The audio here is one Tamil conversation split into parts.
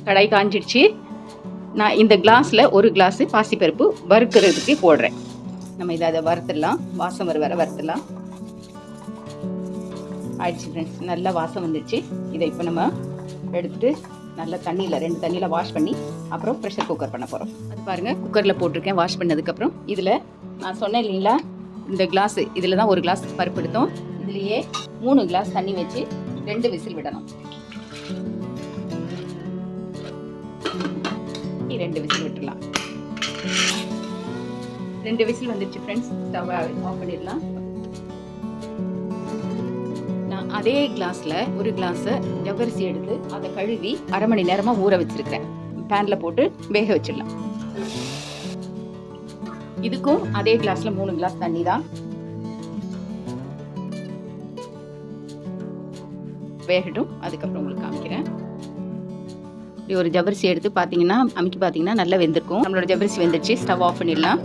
கடாய் காஞ்சிடுச்சு. நான் இந்த கிளாஸில் ஒரு கிளாஸு பாசிப்பருப்பு வறுக்கிறதுக்கு போடுறேன். நம்ம இதை வறுத்துடலாம். வாசம் வர வறுத்துடலாம். ஆயிடுச்சு ஃப்ரெண்ட்ஸ், நல்லா வாசம் வந்துடுச்சு. இதை இப்போ நம்ம எடுத்துட்டு நல்லா தண்ணியில் 2 தண்ணியில் வாஷ் பண்ணி அப்புறம் ப்ரெஷர் குக்கர் பண்ண போகிறோம். அது பாருங்கள், குக்கரில் போட்டிருக்கேன். வாஷ் பண்ணதுக்கப்புறம் இதில் நான் சொன்னேன் இல்லைங்களா, இந்த கிளாஸு இதில் தான் ஒரு கிளாஸ் பருப்பு எடுத்தோம். இதுலேயே 3 கிளாஸ் தண்ணி வச்சு 2 விசில் விடணும். 2 விசில் விட்டுடலாம். 2 விசில் வந்துடுச்சு ஃப்ரெண்ட்ஸ். ஸ்டவ் ஆஃப் பண்ணிடலாம். நான் அதே கிளாஸில் ஒரு கிளாஸை ஜவ்வரிசி எடுத்து அதை கழுவி 1/2 மணி நேரமாக ஊற வச்சிருக்கிறேன். பேனில் போட்டு வேக வச்சிடலாம். இதுக்கும் அதே கிளாஸில் 3 கிளாஸ் தண்ணி தான். வேகட்டும், அதுக்கப்புறம் உங்களுக்கு காமிக்கிறேன். இப்படி ஒரு ஜவ்வரிசி எடுத்து பார்த்தீங்கன்னா அமுக்கி பார்த்தீங்கன்னா நல்லா வெந்திருக்கும். நம்மளோட ஜவ்வரிசி வெந்துருச்சு. ஸ்டவ் ஆஃப் பண்ணிடலாம்.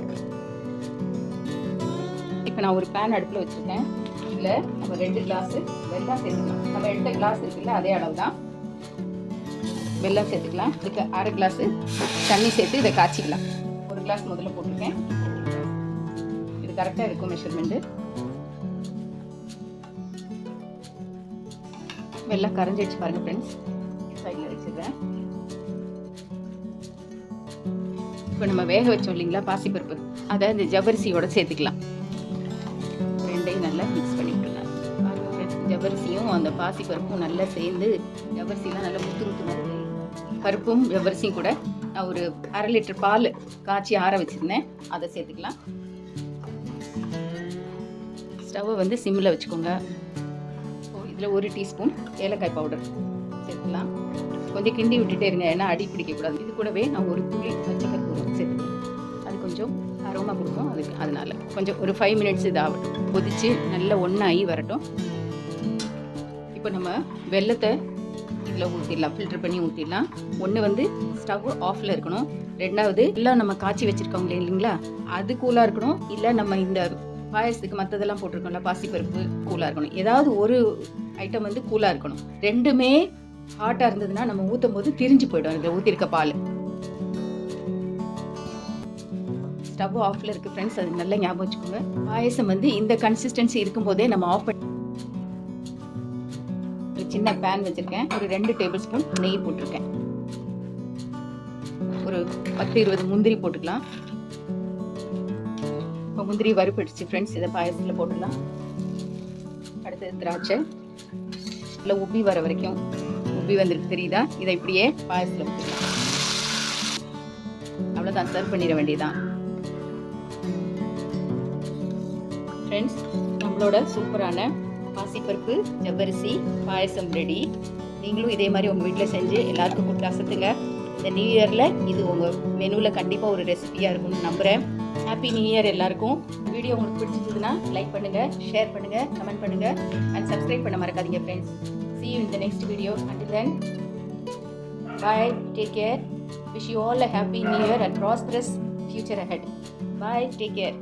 இப்போ நான் ஒரு பேன் அடுப்பில் வச்சுருக்கேன். இதில் நம்ம 2 கிளாஸு வெல்லம் சேர்த்துக்கலாம். நம்ம எடுத்த கிளாஸ் இருக்குல்ல, அதே அளவு தான் வெல்லம் சேர்த்துக்கலாம். இதுக்கு 1/2 கிளாஸு தண்ணி சேர்த்து இதை காய்ச்சிக்கலாம். 1 கிளாஸ் முதல்ல போட்டிருக்கேன். இது கரெக்டாக இருக்கும் மெஷர்மெண்ட்டு. வெல்லம் கரைஞ்சிடுச்சு பாருங்கள் ஃப்ரெண்ட்ஸ். சைடில் வச்சுருக்கேன். இப்போ நம்ம வேக வச்சோம் இல்லைங்களா பாசிப்பருப்பு, அதை இந்த ஜவ்வரிசியோட சேர்த்துக்கலாம். 2ஐயும் நல்லா மிக்ஸ் பண்ணி விட்டுலாம். ஜவ்வரிசியும் அந்த பாசிப்பருப்பும் நல்லா சேர்ந்து ஜவ்வரிசிலாம் நல்லா முத்து பருப்பும் ஜவ்வரிசியும் கூட நான் ஒரு 1/2 லிட்டர் பால் காய்ச்சி ஆற வச்சுருந்தேன். அதை சேர்த்துக்கலாம். ஸ்டவ்வை வந்து சிம்மில் வச்சுக்கோங்க. இதில் 1 டீஸ்பூன் ஏலக்காய் பவுடர் சேர்த்துக்கலாம். கொஞ்சம் கிண்டி விட்டுட்டே இருங்க, ஏன்னா அடி பிடிக்கக்கூடாது. இது கூடவே நான் ஒரு துளி பச்சைக்கற்பூரம் சேர்த்துக்கலாம். அது கொஞ்சம் அரோமா கொடுக்கும். அதனால கொஞ்சம் ஒரு 5 மினிட்ஸ் இது ஆகட்டும். கொதித்து நல்லா ஒன்றாகி வரட்டும். இப்போ நம்ம வெல்லத்தை இதில் ஊற்றிடலாம். ஃபில்டர் பண்ணி ஊற்றிடலாம். ஒன்று வந்து ஸ்டவ் ஆஃபில் இருக்கணும். 2வது எல்லாம் நம்ம காய்ச்சி வச்சுருக்கோங்க இல்லைங்களா, அது கூலாக இருக்கணும். இல்லை நம்ம இந்த பாயசத்துக்கு மற்றதெல்லாம் போட்டிருக்கோம்ல பாசிப்பருப்பு கூலாக இருக்கணும். ஏதாவது ஒரு ஐட்டம் வந்து கூலாக இருக்கணும். 2மே ஹாட்டாக இருந்ததுன்னா நம்ம ஊற்றும் போது திரிஞ்சு போயிடும். இதில் ஊற்றிருக்க பால். ஸ்டவ் ஆஃபில் இருக்குது ஃப்ரெண்ட்ஸ், அது நல்லா ஞாபகம் வச்சுக்கோங்க. பாயசம் வந்து இந்த கன்சிஸ்டன்சி இருக்கும்போதே நம்ம ஆஃப் பண்ணி ஒரு சின்ன பேன் வச்சுருக்கேன். ஒரு 2 டேபிள் ஸ்பூன் நெய் போட்டிருக்கேன். ஒரு 10-20 முந்திரி போட்டுக்கலாம். இப்போ முந்திரி வறுப்பிடுச்சு ஃப்ரெண்ட்ஸ். இதை பாயசத்தில் போட்டுடலாம். அடுத்தது திராட்சை. இல்லை உப்பி வர வரைக்கும் உப்பி வந்துருக்கு தெரியுதா, இதை இப்படியே பாயசத்தில் ஊற்றிடலாம். அவ்வளோதான், சர்வ் பண்ணிட வேண்டியதான் ஃப்ரெண்ட்ஸ். நம்மளோட சூப்பரான பாசிப்பருப்பு ஜவ்வரிசி பாயசம் ரெடி. நீங்களும் இதே மாதிரி உங்கள் வீட்டில் செஞ்சு எல்லாருக்கும் கொடுத்து அசத்துங்க. இந்த நியூ இயரில் இது உங்கள் மெனுவில் கண்டிப்பாக ஒரு ரெசிபியாக இருக்கும்னு நம்புகிறேன். ஹாப்பி நியூ இயர் எல்லாருக்கும். வீடியோ உங்களுக்கு பிடிச்சிருந்ததுன்னா லைக் பண்ணுங்கள், ஷேர் பண்ணுங்கள், கமெண்ட் பண்ணுங்கள் அண்ட் சப்ஸ்கிரைப் பண்ண மறக்காதீங்க friends. See you in the next video. Until then, bye, take care. Wish you all a happy new year and prosperous future ahead. Bye, take care.